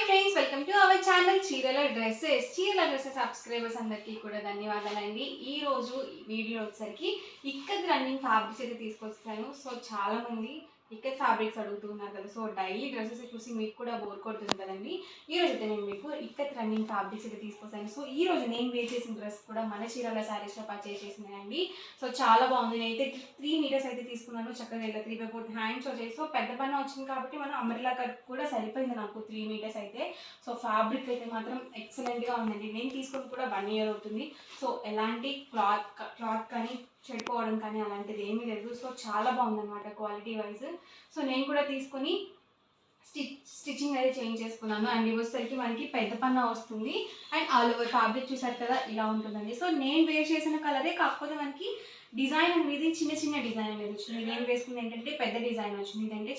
Friends, welcome to our channel చీరల dresses subscribers అందరికీ కూడా ధన్యవాదాలండి. ఈ రోజు వీడియో వచ్చేసరికి ఇక్కత్ రన్నింగ్ ఫ్యాబ్రిక్స్ అయితే తీసుకొస్తాను. సో చాలా మంది ఇక్కత్ ఫ్యాబ్రిక్స్ అడుగుతున్నారు కదా, సో డైలీ డ్రెస్సెస్ చూసి మీకు కూడా బోర్ కొడుతుంది కదండి. ఈ రోజు అయితే నేను మీకు ఇక్కత్ రన్నింగ్ ఫ్యాబ్రిక్స్ అయితే తీసుకొస్తాను. సో ఈ రోజు నేను వేర్ చేసిన డ్రెస్ కూడా మన చీరల శారీస్లో పర్చేస్ చేసినాయండి. సో చాలా బాగుంది. నేనైతే 3 మీటర్స్ అయితే తీసుకున్నాను. చక్కగా ఇలా 3/4 హ్యాండ్స్ వచ్చేసి, సో పెద్ద పన్న వచ్చింది కాబట్టి మనం అంబ్రెల్లా కట్ కూడా సరిపోయింది నాకు 3 మీటర్స్ అయితే. సో ఫ్యాబ్రిక్ అయితే మాత్రం ఎక్సలెంట్గా ఉందండి. నేను తీసుకొని కూడా 1 ఇయర్ అవుతుంది. సో ఎలాంటి క్లాత్ కానీ చెడిపోవడం కానీ అలాంటిది ఏమీ లేదు. సో చాలా బాగుందన్నమాట క్వాలిటీ వైజ్. సో నేను కూడా తీసుకొని స్టిచ్చింగ్ అయితే చేంజ్ చేసుకున్నాను. అండ్ ఇవి వచ్చేసరికి మనకి పెద్ద పన్న వస్తుంది. అండ్ ఆల్ ఓవర్ ఫ్యాబ్రిక్ చూసారు కదా, ఇలా ఉంటుందండి. సో నేను వేర్ చేసిన కలరే, కాకపోతే మనకి డిజైన్ అనేది చిన్న డిజైన్ అనేది వచ్చింది. నేను వేసుకుంది ఏంటంటే పెద్ద డిజైన్ వచ్చింది. ఇదంటే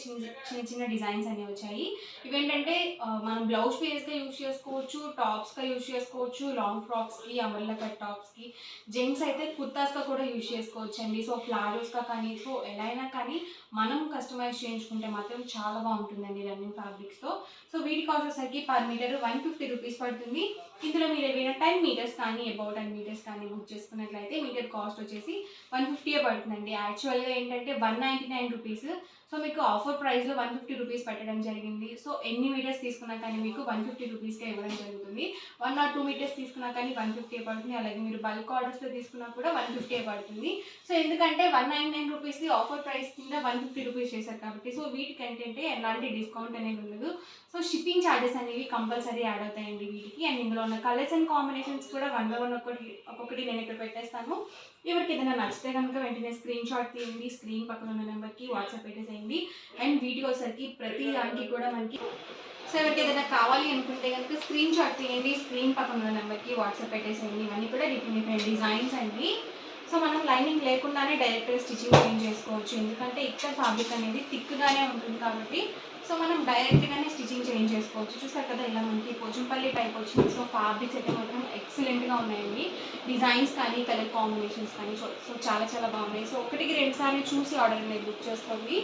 చిన్న డిజైన్స్ అనేవి వచ్చాయి. ఇవేంటంటే మనం బ్లౌజ్ పీస్గా యూజ్ చేసుకోవచ్చు, టాప్స్గా యూజ్ చేసుకోవచ్చు, లాంగ్ ఫ్రాక్స్కి, అంబ్రెల్లా కట్ టాప్స్కి, జెంట్స్ అయితే కుర్తాస్గా కూడా యూజ్ చేసుకోవచ్చు అండి. సో ప్లాజోస్గా కానీ, సో ఎలా అయినా కానీ మనం కస్టమైజ్ చేయించుకుంటే మాత్రం చాలా బాగుంటుందండి రన్నింగ్ ఫ్యాబ్రిక్స్తో. సో వీటి కాస్ట్ వచ్చేసరికి పర్ మీటర్ 150 రూపీస్ పడుతుంది. ఇందులో మీరు ఏవైనా 10 మీటర్స్ కానీ, అబౌట్ 10 మీటర్స్ కానీ బుక్ చేసుకున్నట్లయితే మీటర్ కాస్ట్ వచ్చేసి 150 పడుతుందండి. యాక్చువల్గా ఏంటంటే 199 రూపీస్. సో మీకు ఆఫర్ ప్రైస్లో 150 రూపీస్ పెట్టడం జరిగింది. సో ఎన్ని మీటర్స్ తీసుకున్నా కానీ మీకు 150 రూపీస్కే ఇవ్వడం జరుగుతుంది. 1 or 2 మీటర్స్ తీసుకున్నా కానీ 150 పడుతుంది. అలాగే మీరు బల్క్ ఆర్డర్స్లో తీసుకున్నా కూడా 150 పడుతుంది. సో ఎందుకంటే 199 రూపీస్ది ఆఫర్ ప్రైస్ కింద 150 రూపీస్ చేశారు కాబట్టి, సో వీటికి ఏంటంటే ఎలాంటి డిస్కౌంట్ అనేది ఉండదు. సో షిప్పింగ్ ఛార్జెస్ అనేవి కంపల్సరీ యాడ్ అవుతాయండి వీటికి. అండ్ ఇందులో ఉన్న కలర్స్ అండ్ కాంబినేషన్స్ కూడా 1 by 1 ఒక్కొక్కటి నేను ఇక్కడ పెట్టేస్తాను. ఎవరికి ఏదైనా నచ్చితే కనుక వెంటనే స్క్రీన్ షాట్ తీయండి, స్క్రీన్ పక్కన ఉన్న నెంబర్కి వాట్సాప్ పెట్టేసేయండి. అండ్ వీడియో వచ్చేసరికి ప్రతి దానికి కూడా మనకి, సో ఎవరికి ఏదైనా కావాలి అనుకుంటే కనుక స్క్రీన్ షాట్ తీయండి, స్క్రీన్ పక్కన ఉన్న నెంబర్కి వాట్సాప్ పెట్టేసేయండి. ఇవన్నీ కూడా డిఫరెంట్ డిజైన్స్ అండి. సో మనం లైనింగ్ లేకుండానే డైరెక్ట్గా స్టిచ్చింగ్ చేంజ్ చేసుకోవచ్చు. ఎందుకంటే ఇక్కడ ఫ్యాబ్రిక్ అనేది థిక్గానే ఉంటుంది కాబట్టి, సో మనం డైరెక్ట్గానే స్టిచ్చింగ్ చేంజ్ చేసుకోవచ్చు. చూసారు కదా, ఇలా మనకి పోచంపల్లి టైప్ వచ్చింది. సో ఫ్యాబ్రిక్స్ అయితే మాత్రం ఎక్సలెంట్గా ఉన్నాయండి. డిజైన్స్ కానీ, కలర్ కాంబినేషన్స్ కానీ, సో చాలా బాగున్నాయి. సో 1-2 సార్లు చూసి ఆర్డర్ అనేది బుక్ చేసుకోండి.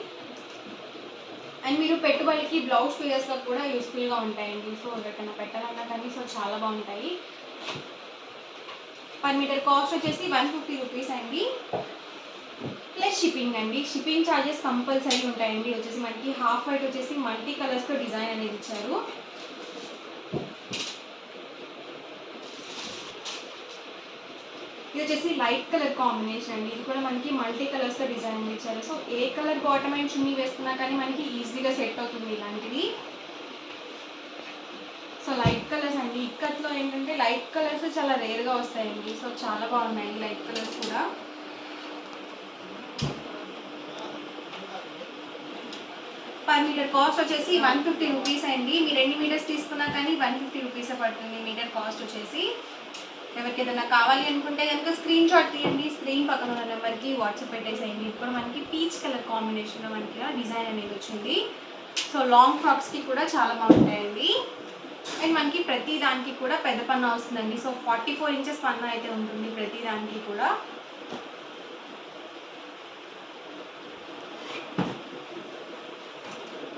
అండ్ మీరు పెట్టుబడికి బ్లౌజ్ పీసెస్గా కూడా యూస్ఫుల్గా ఉంటాయండి. సో ఎవరికైనా పెట్టాలన్నా కానీ సో చాలా బాగుంటాయి. పర్ మీటర్ కాస్ట్ వచ్చేసి 150 రూపీస్ అండి, ప్లస్ షిప్పింగ్ అండి. షిప్పింగ్ ఛార్జెస్ కంపల్సరీ ఉంటాయండి. వచ్చేసి మనకి హాఫ్ వైట్ వచ్చేసి మల్టీ కలర్స్తో డిజైన్ అనేది ఇచ్చారు. ఇది వచ్చేసి లైట్ కలర్ కాంబినేషన్ అండి. ఇది కూడా మనకి మల్టీ కలర్స్తో డిజైన్ అనేది ఇచ్చారు. సో ఏ కలర్ బాటమ్ అండ్ చున్నీ వేసుకున్నా కానీ మనకి ఈజీగా సెట్ అవుతుంది ఇలాంటిది. సో లైట్ కలర్స్ అండి. ఇక్కత్లో ఏంటంటే లైట్ కలర్స్ చాలా రేర్గా వస్తాయండి. సో చాలా బాగున్నాయి లైట్ కలర్స్ కూడా. పర్ మీటర్ కాస్ట్ వచ్చేసి 150 రూపీస్ అండి. మీరు ఎన్ని మీటర్స్ తీసుకున్నా కానీ 150 రూపీస్ పడుతుంది మీటర్ కాస్ట్ వచ్చేసి. ఎవరికి ఏదైనా కావాలి అనుకుంటే కనుక స్క్రీన్ షాట్ తీయండి, స్క్రీన్ పక్కన ఉన్న నెంబర్కి వాట్సాప్ పెట్టేసేయండి. ఇప్పుడు మనకి పీచ్ కలర్ కాంబినేషన్లో మనకి డిజైన్ అనేది వచ్చింది. సో లాంగ్ ఫ్రాక్స్కి కూడా చాలా బాగుంటాయండి. అండ్ మనకి ప్రతి దానికి కూడా పెద్ద పన్న వస్తుందండి. సో 44 ఇంచెస్ పన్న అయితే ఉంటుంది ప్రతి దానికి కూడా.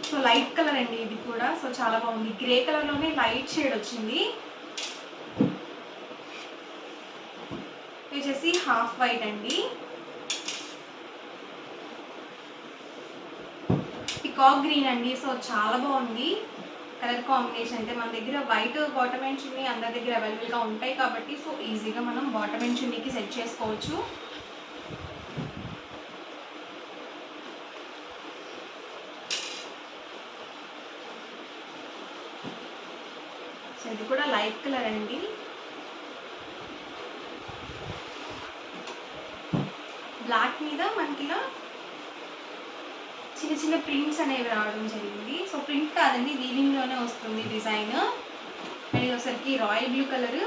సో లైట్ కలర్ అండి ఇది కూడా. సో చాలా బాగుంది. గ్రే కలర్లోనే లైట్ షేడ్ వచ్చింది. ఇది వచ్చేసి హాఫ్ వైట్ అండి. పికాక్ గ్రీన్ అండి. సో చాలా బాగుంది కలర్ కాంబినేషన్ అయితే. మన దగ్గర వైట్ బాటమ్ అండ్ చున్నీ అందరి దగ్గర అవైలబుల్గా ఉంటాయి కాబట్టి, సో ఈజీగా మనం బాటమ్ అండ్ చున్నీకి సెట్ చేసుకోవచ్చు. సో ఇది కూడా లైట్ కలర్ అండి. బ్లాక్ మీద మనకి ఇలా చిన్న ప్రింట్స్ అనేవి రావడం జరిగింది. సో ప్రింట్ కాదండి, వీవింగ్లోనే వస్తుంది డిజైన్. అండ్ ఇది ఒకసారికి royal blue colour.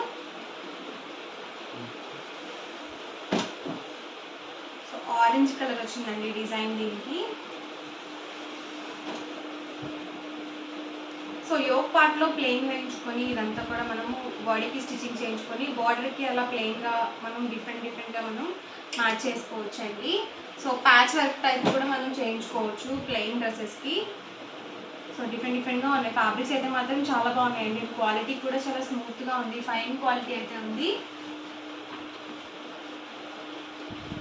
So orange colour వచ్చిందండి డిజైన్ దీనికి. సో యోక్ పార్ట్లో ప్లెయిన్ వేయించుకొని ఇదంతా కూడా మనము బాడీకి స్టిచ్చింగ్ చేయించుకొని బార్డర్కి అలా ప్లెయిన్గా మనం డిఫరెంట్గా మనం మ్యాచ్ చేసుకోవచ్చు అండి. సో ప్యాచ్ వర్క్ టైప్ కూడా మనం చేయించుకోవచ్చు ప్లెయిన్ డ్రెస్సెస్కి. సో సో డిఫరెంట్గా ఉన్నాయి. ఫ్యాబ్రిక్స్ అయితే మాత్రం చాలా బాగున్నాయండి. క్వాలిటీ కూడా చాలా స్మూత్గా ఉంది, ఫైన్ క్వాలిటీ అయితే ఉంది.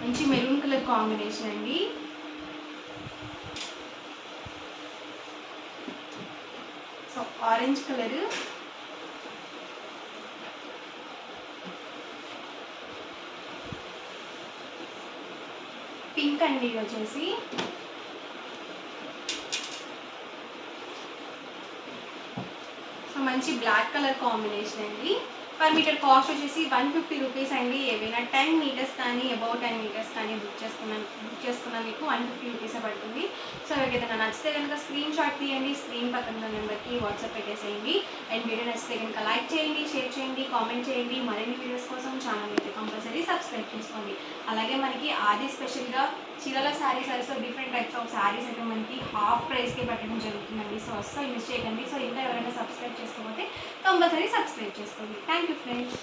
మంచి మెరూన్ కలర్ కాంబినేషన్ అండి. సో ఆరెంజ్ కలర్, పింక్ అండి ఇది వచ్చేసి. సో మంచి బ్లాక్ కలర్ కాంబినేషన్ అండి. పర్ మీటర్ కాస్ట్ వచ్చేసి 150 రూపీస్ అండి. ఏవైనా 10 మీటర్స్ కానీ అబౌట్ 10 మీటర్స్ కానీ బుక్ చేసుకున్నా మీకు 150 రూపీసే పడుతుంది. సో ఎవరికైతే నచ్చితే కనుక స్క్రీన్ షాట్ తీయండి, స్క్రీన్ పక్కన నెంబర్కి వాట్సాప్ పెట్టేసేయండి. అండ్ వీడియో నచ్చితే కనుక లైక్ చేయండి, షేర్ చేయండి, కామెంట్ చేయండి. మరిన్ని వీడియోస్ కోసం ఛానల్ అయితే కంపల్సరీ సబ్స్క్రైబ్ చేసుకోండి. అలాగే మనకి ఆది స్పెషల్గా చీరల శారీస్ అయితే డిఫరెంట్ టైప్స్ ఆఫ్ శారీస్ అయితే మనకి హాఫ్ ప్రైస్కే పెట్టడం జరుగుతుందండి. సో అస్సలు మిస్ చేయకండి. సో ఇంకా ఎవరైనా సబ్స్క్రైబ్ చేసుకోకపోతే కంపల్సరీ సబ్స్క్రైబ్ చేసుకోండి. Thank you friends.